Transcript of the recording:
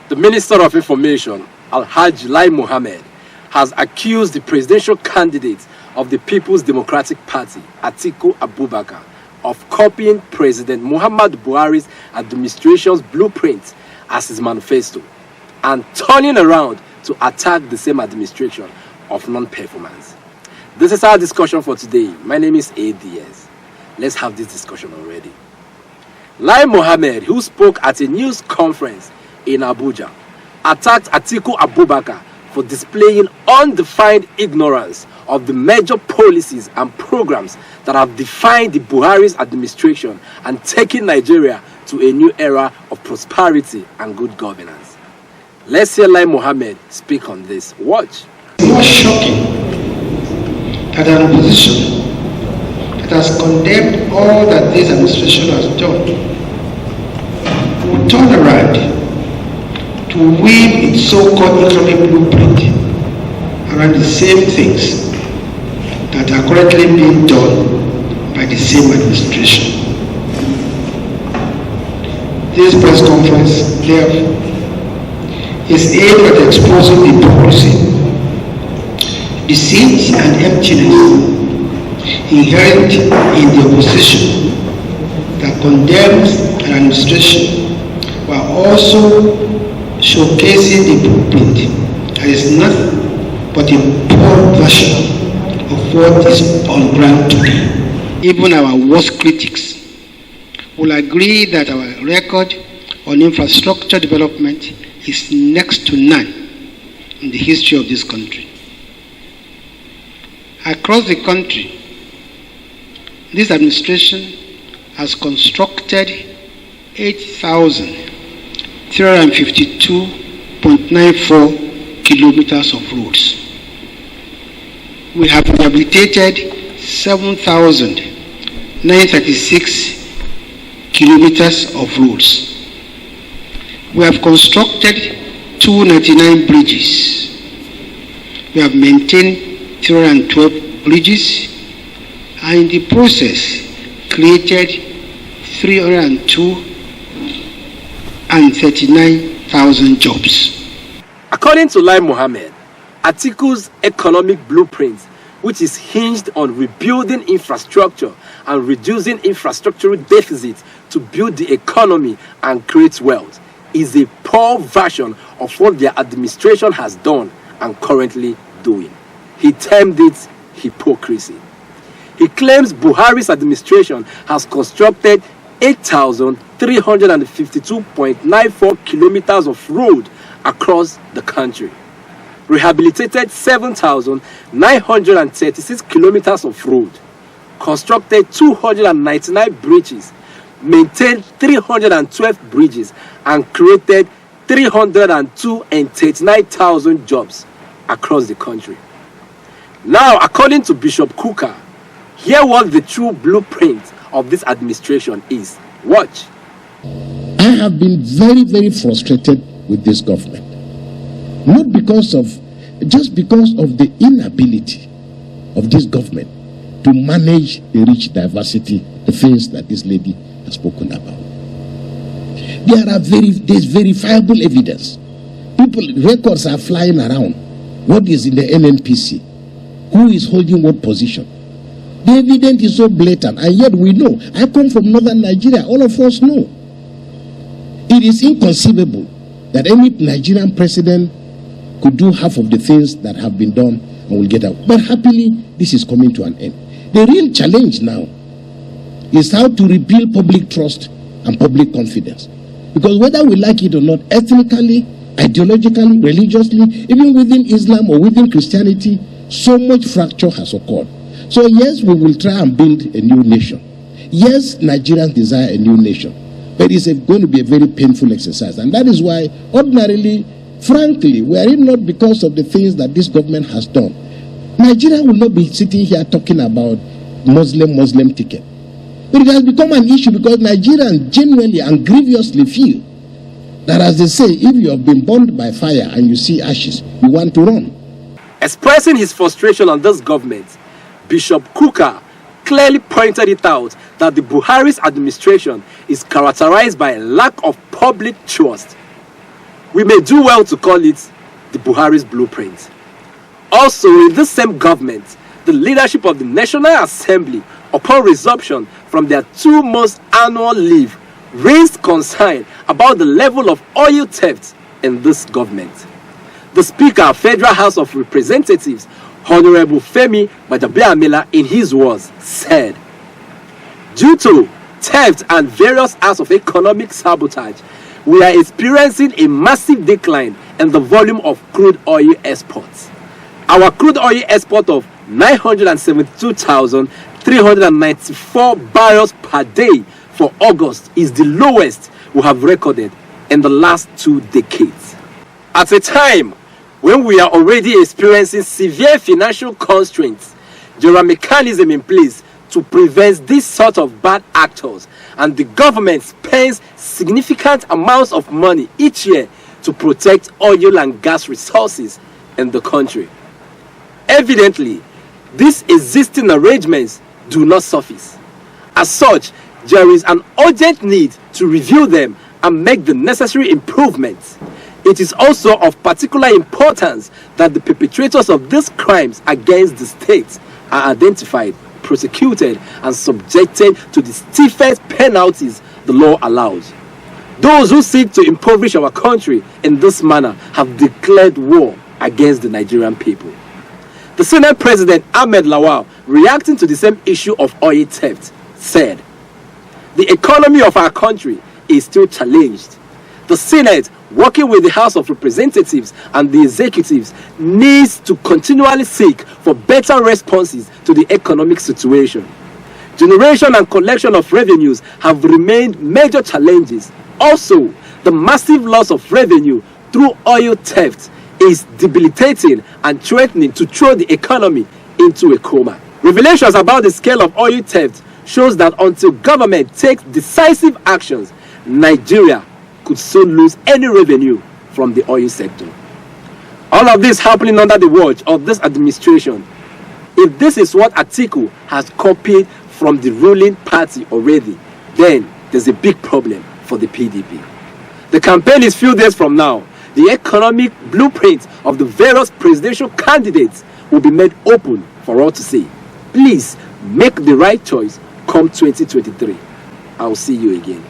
The Minister of Information, Alhaji Lai Mohammed, has accused the presidential candidate of the People's Democratic Party, Atiku Abubakar, of copying President Muhammad Buhari's administration's blueprint as his manifesto and turning around to attack the same administration of non-performance. This is our discussion for today. My name is ADS. Let's have this discussion already. Lai Mohammed, who spoke at a news conference in Abuja, attacked Atiku Abubakar for displaying undefined ignorance of the major policies and programs that have defined the Buhari's administration and taken Nigeria to a new era of prosperity and good governance. Let's hear Lai Mohammed speak on this. Watch. It's more shocking that an opposition that has condemned all that this administration has done will turn around to weave its so-called economic blueprint around the same things that are currently being done by the same administration. This press conference, therefore, is aimed at exposing the hypocrisy, deceit and emptiness inherent in the opposition that condemns an administration while also showcasing the blueprint that is nothing but a poor version of what is on ground today. Even our worst critics will agree that our record on infrastructure development is next to none in the history of this country. Across the country, this administration has constructed 8,352.94 kilometers of roads. We have rehabilitated 7,936 kilometers of roads. We have constructed 299 bridges. We have maintained 312 bridges, and in the process created 339,000 jobs. According to Lai Mohammed, Atiku's economic blueprint, which is hinged on rebuilding infrastructure and reducing infrastructural deficits to build the economy and create wealth, is a poor version of what their administration has done and currently doing. He termed it hypocrisy. He claims Buhari's administration has constructed 8,352.94 kilometers of road across the country, rehabilitated 7,936 kilometers of road, constructed 299 bridges, maintained 312 bridges, and created 339,000 jobs across the country. Now, according to Bishop Kuka, here what the true blueprint of this administration is. Watch. I have been very, very frustrated with this government. Not just because of the inability of this government to manage the rich diversity, the things that this lady has spoken about. There's verifiable evidence. Records are flying around. What is in the NNPC? Who is holding what position? The evidence is so blatant, and yet we know. I come from northern Nigeria. All of us know. It is inconceivable that any Nigerian president could do half of the things that have been done and will get out. But happily, this is coming to an end. The real challenge now is how to rebuild public trust and public confidence. Because whether we like it or not, ethnically, ideologically, religiously, even within Islam or within Christianity, so much fracture has occurred. So yes, we will try and build a new nation. Yes, Nigerians desire a new nation. But it's going to be a very painful exercise. And that is why, ordinarily, frankly, were it not because of the things that this government has done, Nigeria will not be sitting here talking about Muslim ticket. But it has become an issue because Nigerians genuinely and grievously feel that, as they say, if you have been burned by fire and you see ashes, you want to run. Expressing his frustration on this government, Bishop Kuka clearly pointed it out that the Buhari's administration is characterized by a lack of public trust. We may do well to call it the Buhari's blueprint. Also, in this same government, the leadership of the National Assembly, upon resumption from their 2-month annual leave, raised concern about the level of oil theft in this government. The Speaker of Federal House of Representatives, Honorable Femi Gbajabiamila, in his words, said, "Due to theft and various acts of economic sabotage, we are experiencing a massive decline in the volume of crude oil exports. Our crude oil export of 972,394 barrels per day for August is the lowest we have recorded in the last 2 decades. At a time when we are already experiencing severe financial constraints, there are mechanisms in place to prevent this sort of bad actors, and the government spends significant amounts of money each year to protect oil and gas resources in the country. Evidently, these existing arrangements do not suffice. As such, there is an urgent need to review them and make the necessary improvements. It is also of particular importance that the perpetrators of these crimes against the state are identified, prosecuted, and subjected to the stiffest penalties the law allows. Those who seek to impoverish our country in this manner have declared war against the Nigerian people." The Senate President Ahmed Lawal, reacting to the same issue of oil theft, said, "The economy of our country is still challenged. The Senate, working with the House of Representatives and the executives, needs to continually seek for better responses to the economic situation. Generation and collection of revenues have remained major challenges. Also, the massive loss of revenue through oil theft is debilitating and threatening to throw the economy into a coma. Revelations about the scale of oil theft shows that until government takes decisive actions, Nigeria could soon lose any revenue from the oil sector." All of this happening under the watch of this administration. If this is what Atiku has copied from the ruling party already, then there's a big problem for the PDP. The campaign is few days from now. The economic blueprint of the various presidential candidates will be made open for all to see. Please make the right choice come 2023. I'll see you again.